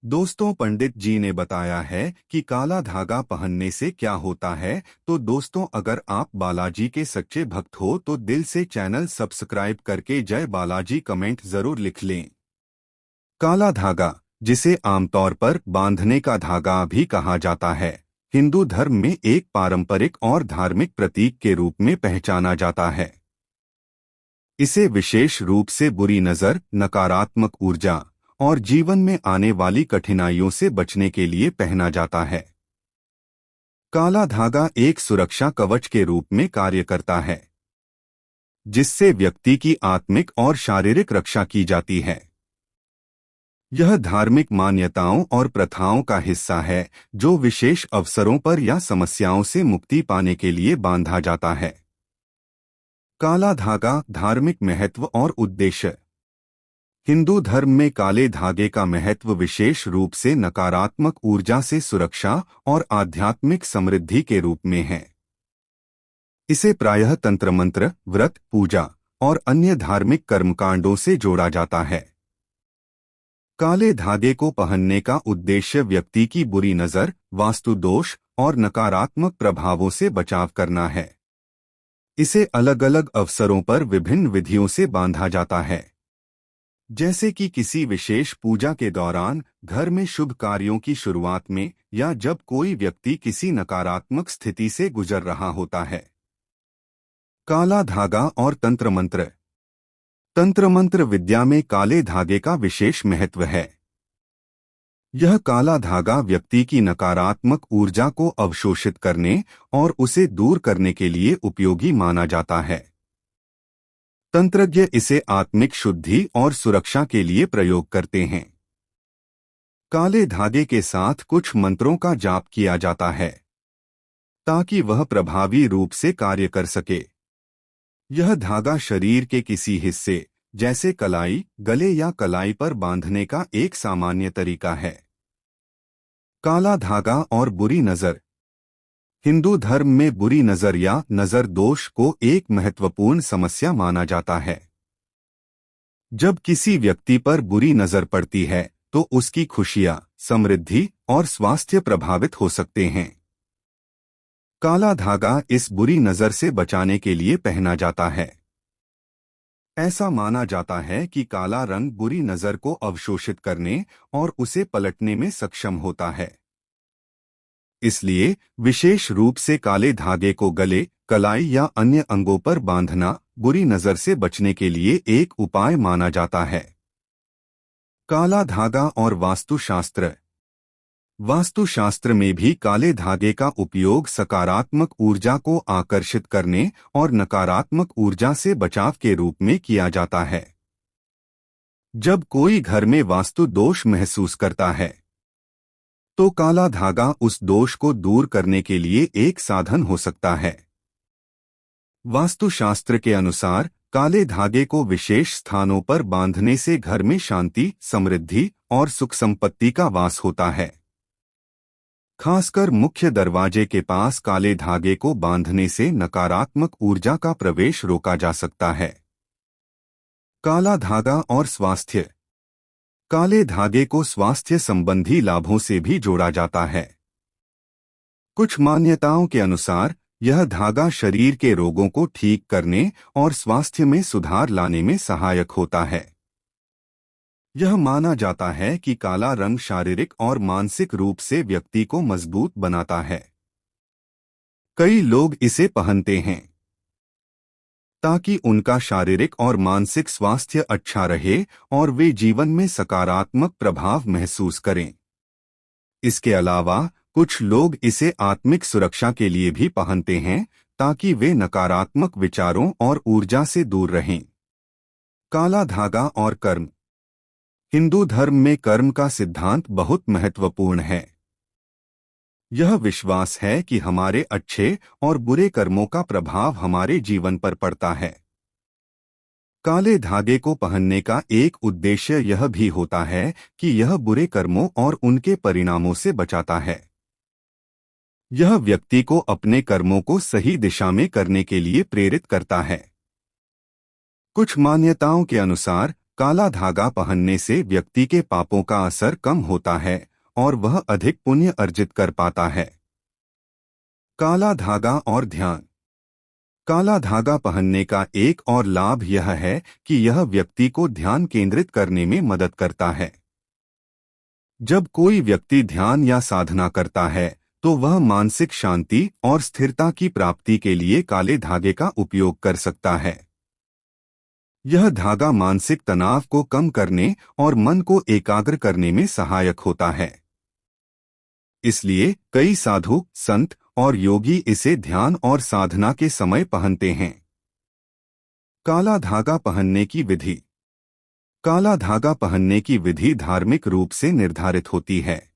दोस्तों, पंडित जी ने बताया है कि काला धागा पहनने से क्या होता है। तो दोस्तों, अगर आप बालाजी के सच्चे भक्त हो तो दिल से चैनल सब्सक्राइब करके जय बालाजी कमेंट जरूर लिख लें। काला धागा, जिसे आमतौर पर बांधने का धागा भी कहा जाता है, हिंदू धर्म में एक पारंपरिक और धार्मिक प्रतीक के रूप में पहचाना जाता है। इसे विशेष रूप से बुरी नजर, नकारात्मक ऊर्जा और जीवन में आने वाली कठिनाइयों से बचने के लिए पहना जाता है। काला धागा एक सुरक्षा कवच के रूप में कार्य करता है, जिससे व्यक्ति की आत्मिक और शारीरिक रक्षा की जाती है। यह धार्मिक मान्यताओं और प्रथाओं का हिस्सा है, जो विशेष अवसरों पर या समस्याओं से मुक्ति पाने के लिए बांधा जाता है। काला धागा, धार्मिक महत्व और उद्देश्य। हिंदू धर्म में काले धागे का महत्व विशेष रूप से नकारात्मक ऊर्जा से सुरक्षा और आध्यात्मिक समृद्धि के रूप में है। इसे प्रायः तंत्र मंत्र, व्रत, पूजा और अन्य धार्मिक कर्मकांडों से जोड़ा जाता है। काले धागे को पहनने का उद्देश्य व्यक्ति की बुरी नजर, वास्तु दोष और नकारात्मक प्रभावों से बचाव करना है। इसे अलग अलग अवसरों पर विभिन्न विधियों से बांधा जाता है, जैसे कि किसी विशेष पूजा के दौरान, घर में शुभ कार्यों की शुरुआत में, या जब कोई व्यक्ति किसी नकारात्मक स्थिति से गुजर रहा होता है। काला धागा और तंत्र मंत्र। तंत्र मंत्र विद्या में काले धागे का विशेष महत्व है। यह काला धागा व्यक्ति की नकारात्मक ऊर्जा को अवशोषित करने और उसे दूर करने के लिए उपयोगी माना जाता है। तंत्रज्ञ इसे आत्मिक शुद्धि और सुरक्षा के लिए प्रयोग करते हैं। काले धागे के साथ कुछ मंत्रों का जाप किया जाता है, ताकि वह प्रभावी रूप से कार्य कर सके। यह धागा शरीर के किसी हिस्से, जैसे कलाई, गले या कलाई पर बांधने का एक सामान्य तरीका है। काला धागा और बुरी नजर। हिंदू धर्म में बुरी नजर या नजर दोष को एक महत्वपूर्ण समस्या माना जाता है। जब किसी व्यक्ति पर बुरी नजर पड़ती है तो उसकी खुशियां, समृद्धि और स्वास्थ्य प्रभावित हो सकते हैं। काला धागा इस बुरी नजर से बचाने के लिए पहना जाता है। ऐसा माना जाता है कि काला रंग बुरी नजर को अवशोषित करने और उसे पलटने में सक्षम होता है। इसलिए विशेष रूप से काले धागे को गले, कलाई या अन्य अंगों पर बांधना बुरी नजर से बचने के लिए एक उपाय माना जाता है। काला धागा और वास्तुशास्त्र। वास्तुशास्त्र में भी काले धागे का उपयोग सकारात्मक ऊर्जा को आकर्षित करने और नकारात्मक ऊर्जा से बचाव के रूप में किया जाता है। जब कोई घर में वास्तु दोष महसूस करता है, तो काला धागा उस दोष को दूर करने के लिए एक साधन हो सकता है। वास्तुशास्त्र के अनुसार काले धागे को विशेष स्थानों पर बांधने से घर में शांति, समृद्धि और सुख संपत्ति का वास होता है। खासकर मुख्य दरवाजे के पास काले धागे को बांधने से नकारात्मक ऊर्जा का प्रवेश रोका जा सकता है। काला धागा और स्वास्थ्य। काले धागे को स्वास्थ्य संबंधी लाभों से भी जोड़ा जाता है। कुछ मान्यताओं के अनुसार यह धागा शरीर के रोगों को ठीक करने और स्वास्थ्य में सुधार लाने में सहायक होता है। यह माना जाता है कि काला रंग शारीरिक और मानसिक रूप से व्यक्ति को मजबूत बनाता है। कई लोग इसे पहनते हैं ताकि उनका शारीरिक और मानसिक स्वास्थ्य अच्छा रहे और वे जीवन में सकारात्मक प्रभाव महसूस करें। इसके अलावा कुछ लोग इसे आत्मिक सुरक्षा के लिए भी पहनते हैं, ताकि वे नकारात्मक विचारों और ऊर्जा से दूर रहें। काला धागा और कर्म। हिंदू धर्म में कर्म का सिद्धांत बहुत महत्वपूर्ण है। यह विश्वास है कि हमारे अच्छे और बुरे कर्मों का प्रभाव हमारे जीवन पर पड़ता है। काले धागे को पहनने का एक उद्देश्य यह भी होता है कि यह बुरे कर्मों और उनके परिणामों से बचाता है। यह व्यक्ति को अपने कर्मों को सही दिशा में करने के लिए प्रेरित करता है। कुछ मान्यताओं के अनुसार काला धागा पहनने से व्यक्ति के पापों का असर कम होता है और वह अधिक पुण्य अर्जित कर पाता है। काला धागा और ध्यान। काला धागा पहनने का एक और लाभ यह है कि यह व्यक्ति को ध्यान केंद्रित करने में मदद करता है। जब कोई व्यक्ति ध्यान या साधना करता है तो वह मानसिक शांति और स्थिरता की प्राप्ति के लिए काले धागे का उपयोग कर सकता है। यह धागा मानसिक तनाव को कम करने और मन को एकाग्र करने में सहायक होता है। इसलिए कई साधु, संत और योगी इसे ध्यान और साधना के समय पहनते हैं। काला धागा पहनने की विधि। काला धागा पहनने की विधि धार्मिक रूप से निर्धारित होती है।